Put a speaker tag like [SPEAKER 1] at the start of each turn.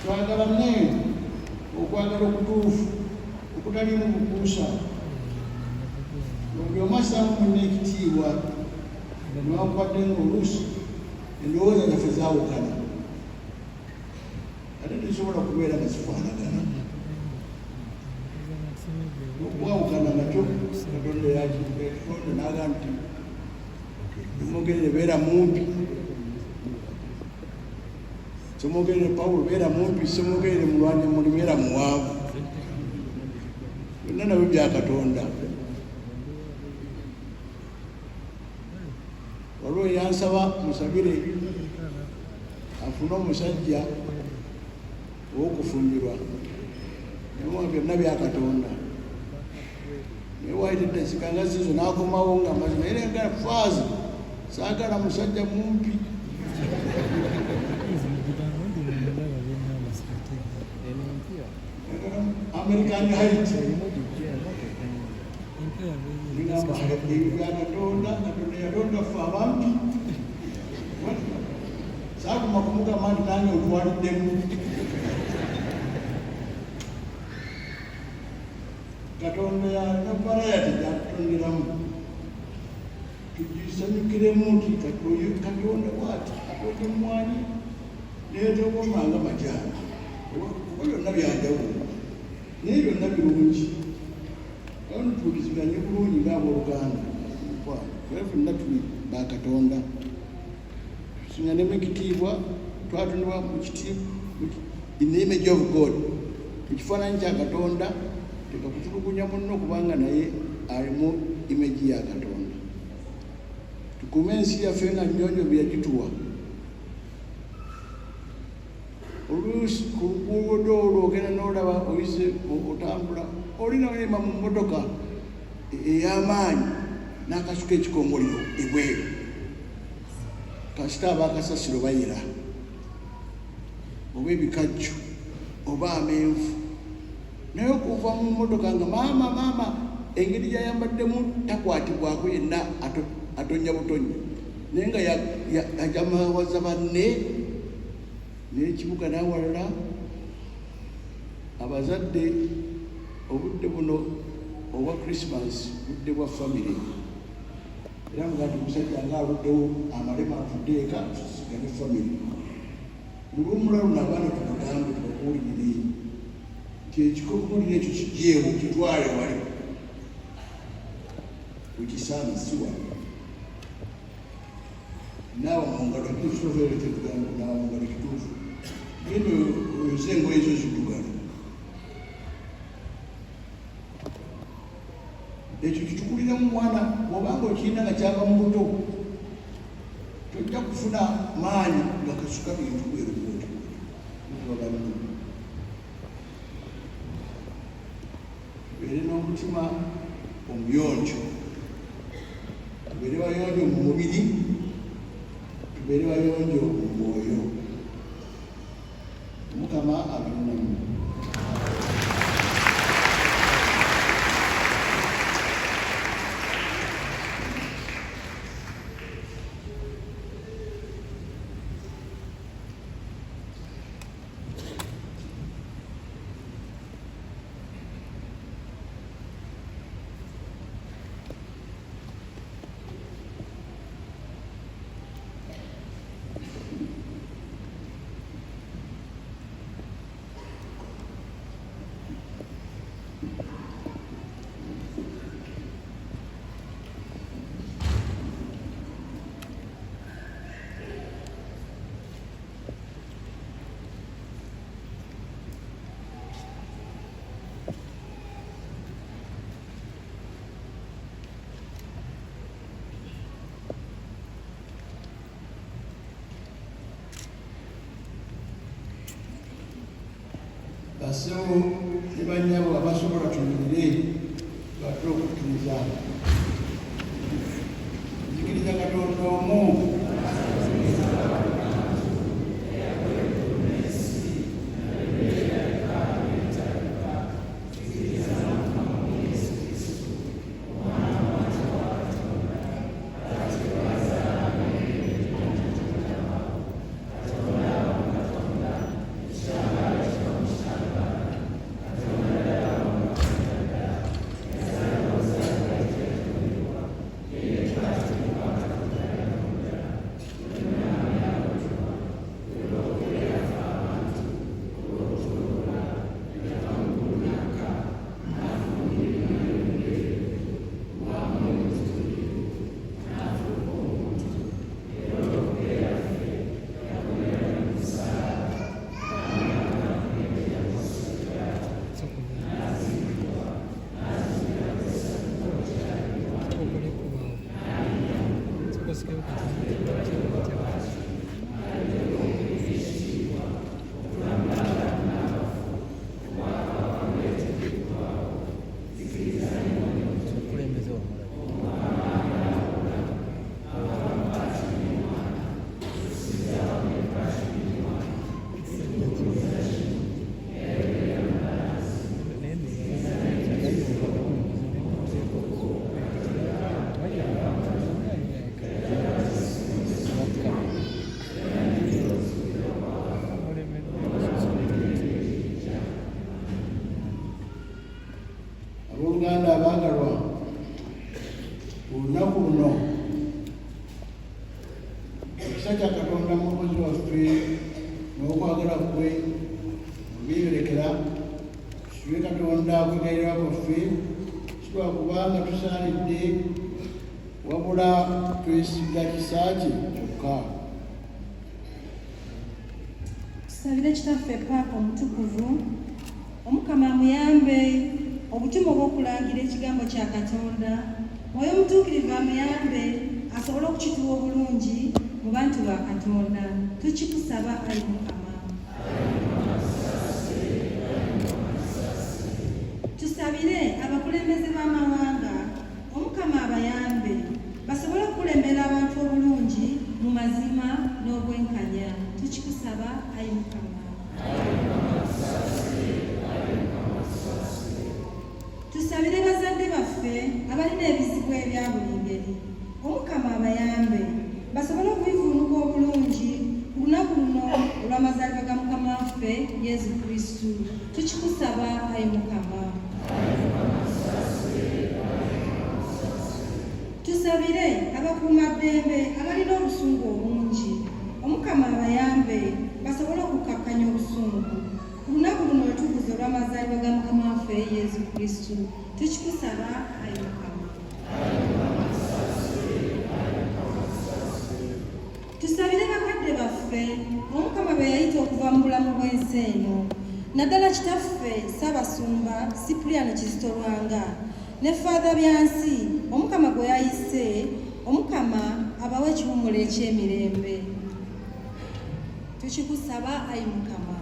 [SPEAKER 1] twagala nnyo okwagala okutuufu okutalimu bukuusa buli omu assaamu munne ekitiibwa newankubadde ngaoluusi endowooza zaffe zaawukana ate tezisobola kubeera nga zifaanagana okwawukana nakyo katonda yakitonda naga nti omwogerere beera mumpi somwogerere Pawulo beera mumpi somwogerere mulwanya muli beera muwanvu byonna nabyo bya Katonda. Waliwo yansaba musabire afune omusajja ow'okufumbirwa naye byonna bya Katonda naye waayitedde sikanga zizo n'akomawo nga mazima era nga faazi saagala musajja mumpi American height ningamba ebya Katonda Katonda yalonda ffe abampi saaguma kumugamba nti nange otwaliddemu Katonda yanabbala tegyakutonderamu tugisanyukiremu nti Katonda bwati atonda omwani neetobomanga majaani kuba byonna byanjawulo naye byonna birungi kano tuwuliziganye bulungi ng'abooluganda era ffenna tuli ba Katonda tusiŋŋanemu ekitiibwa twatondebwa mu kitiibwa in the image of God mu kifaananyi kya Katonda tekakutulugunya munno kubanga naye alimu image ya Katonda. Tukume ensi yaffe nga nnyonjo bye yagituwa oluusi ku luguudo olwo ogenda n'olaba oyise otambula olina oyima mu mmotoka ey'amaanyi n'akasuka ekikongolero ebweru kasita abaakasasiro bayira oba ebikajjo oba amenvu naye okuva mu mmotoka nga maama engeri gyayambaddemu takwatibwako yenna atonnya butonnya naye nga yajamawaza banne n'ekibuga n'awalala abazadde obudde buno obwa Christmas budde bwa famire era nga ti musajja ng'aluddewo amalema atudde eka tusigale famire mulumula luno abaana tukutambe tubakuwulirire nti ekikokoliro ekyo kijeewo kitwale wali wekisaana si wali naaba mungalo kisobeere tekugamba naaba mungalo kituufu genda oyoze engoye ezo ziddugala ekyo kitukulira mu mwana bw'obanga okirina nga kyava mu buto tojja kufuna maanyi nga kasuka bintu bwerubuuti tubeere n'omutima omuyonjo tubeere bayonjo mu mubiri tubeere bayonjo mu mwoyo Mukama abinamu. Basewo ne bannyabo abasobola tunyumire badde okukkiriza njigiriza Katonda omu beerekera tusibe Katonda kwegayirira kwaffe kilwa kubanga tusaanidde wabula twesiga kisa kye kyokka.
[SPEAKER 2] Tusabire Kitaffe Paapa Omutukuvu, Omukama amuyambe obutima obw'okulangira ekigambo kya Katonda, Mwoyo Omutuukirivu amuyambe asobole okukituwa obulungi mu bantu ba Katonda. Tukikusaba Ayi Mukama. Tusabire abakulembeze b'amawanga, Omukama abayambe basobole okukulembera abantu obulungi mu mazima n'obwenkanya. Tukikusaba Ayi Mukama. Tusabire bazadde baffe abalina ebizibu ebya buli ngeri, Omukama abayambe basobole okwevuunuka obulungi ku lunaku luno olw'amazaalibwa ga Mukama waffe Yesu Kristo. Tukikusaba Ayi Mukama. Tusabire abakuumaddembe abalina obusungu obungi, Omukama abayambe basobole okukakkanya obusungu ku lunaku luno olw'etukuzo olw'amazaalibwa ga Mukama waffe Yesu Kristo. Tukikusaba Ayi Mukama. Tusabire bakadde baffe, Omukama be yayita okuva mu bulamu bw'ensi eno, naddala Kitaffe Ssaabasumba Cyprian Kizito Lwanga ne Father Byansi, Omukama gwe yayise, Omukama abawe ekiwummulo eky'emirembe. Tukikusaba Ayi Mukama.